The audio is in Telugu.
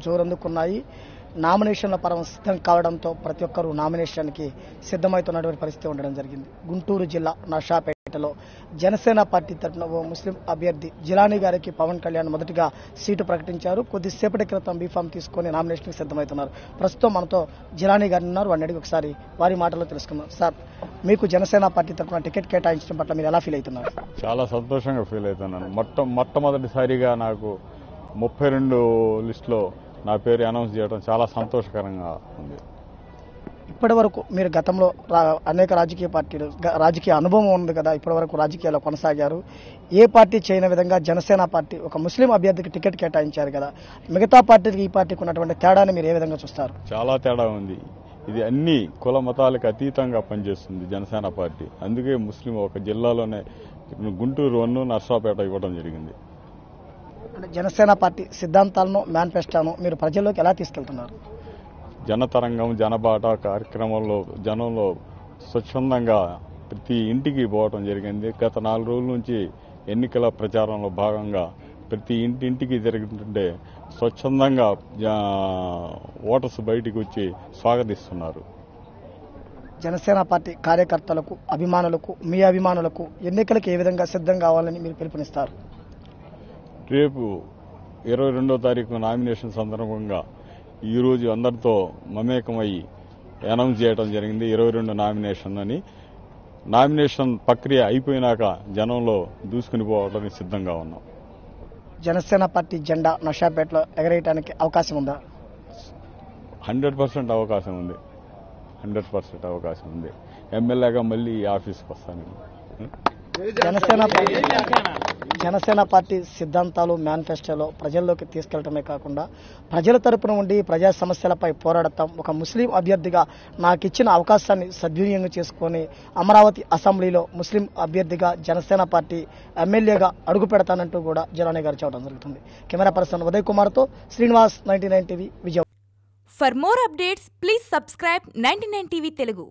జోరందుకున్నాయి. నామినేషన్ల పరం సిద్ధం కావడంతో ప్రతి ఒక్కరూ నామినేషన్కి సిద్ధమవుతున్నటువంటి పరిస్థితి ఉండడం జరిగింది. గుంటూరు జిల్లా నర్సాపేటలో జనసేన పార్టీ తరఫున ఓ ముస్లిం అభ్యర్థి జిలానీ గారికి పవన్ కళ్యాణ్ మొదటిగా సీటు ప్రకటించారు. కొద్దిసేపటి క్రితం బీఫామ్ తీసుకొని నామినేషన్కి సిద్ధమవుతున్నారు. ప్రస్తుతం మనతో జిలానీ గారు ఉన్నారు. వారిని అడిగి ఒకసారి వారి మాటల్లో తెలుసుకుందాం. సార్, మీకు జనసేన పార్టీ తరఫున టికెట్ కేటాయించడం పట్ల మీరు ఎలా ఫీల్ అవుతున్నారు? చాలా సంతోషంగా ఫీల్ అవుతున్నాను. మొట్టమొదటిసారిగా నాకు 32 లిస్టులో నా పేరు అనౌన్స్ చేయడం చాలా సంతోషకరంగా ఉంది. ఇప్పటి వరకు మీరు గతంలో అనేక రాజకీయ పార్టీలు రాజకీయ అనుభవం ఉంది కదా, ఇప్పటి వరకు రాజకీయాల్లో కొనసాగారు. ఏ పార్టీ చేయని విధంగా జనసేన పార్టీ ఒక ముస్లిం అభ్యర్థికి టికెట్ కేటాయించారు కదా, మిగతా పార్టీకి ఈ పార్టీకి ఉన్నటువంటి తేడాని మీరు ఏ విధంగా చూస్తారు? చాలా తేడా ఉంది. ఇది అన్ని కుల మతాలకు అతీతంగా పనిచేస్తుంది జనసేన పార్టీ. అందుకే ముస్లిం ఒక జిల్లాలోనే గుంటూరు 1 నర్సాపేట ఇవ్వడం జరిగింది. జనసేన పార్టీ సిద్ధాంతాలను మేనిఫెస్టోను మీరు ప్రజల్లోకి ఎలా తీసుకెళ్తున్నారు? జనతరంగం జనబాట కార్యక్రమంలో జనంలో స్వచ్ఛందంగా ప్రతి ఇంటికి పోవడం జరిగింది. గత 4 రోజుల నుంచి ఎన్నికల ప్రచారంలో భాగంగా ప్రతి ఇంటింటికి జరుగుతుంటే స్వచ్ఛందంగా ఓటర్స్ బయటికి వచ్చి స్వాగతిస్తున్నారు. జనసేన పార్టీ కార్యకర్తలకు అభిమానులకు మీ అభిమానులకు ఎన్నికలకు ఏ విధంగా సిద్ధం కావాలని మీరు పిలుపునిస్తారు? రేపు 22వ తారీఖు నామినేషన్ సందర్భంగా ఈరోజు అందరితో మమేకమయ్యి అనౌన్స్ చేయడం జరిగింది 22 నామినేషన్ అని. నామినేషన్ ప్రక్రియ అయిపోయినాక జనంలో దూసుకుని పోవడానికి సిద్ధంగా ఉన్నాం. జనసేన పార్టీ జెండా నర్సాపేటలో ఎగరేయడానికి అవకాశం ఉందా? 100% అవకాశం ఉంది. 100% అవకాశం ఉంది. ఎమ్మెల్యేగా మళ్ళీ ఆఫీస్కి వస్తాను. జనసేన పార్టీ సిద్ధాంతాలు మేనిఫెస్టోలో ప్రజల్లోకి తీసుకెళ్లడమే కాకుండా ప్రజల తరపున ఉండి ప్రజా సమస్యలపై పోరాడతాం, ఒక ముస్లిం అభ్యర్థిగా నాకు ఇచ్చిన అవకాశాన్ని సద్వినియోగం చేసుకుని అమరావతి అసెంబ్లీలో ముస్లిం అభ్యర్థిగా జనసేన పార్టీ ఎమ్మెల్యేగా అడుగు పెడతానంటూ కూడా జిలానీ గారు చెప్పడం జరుగుతుంది. కెమెరా పర్సన్ ఉదయ్ కుమార్తో Srinivas, 99 TV, Vijayawada. For more updates, please subscribe 99 TV Telugu.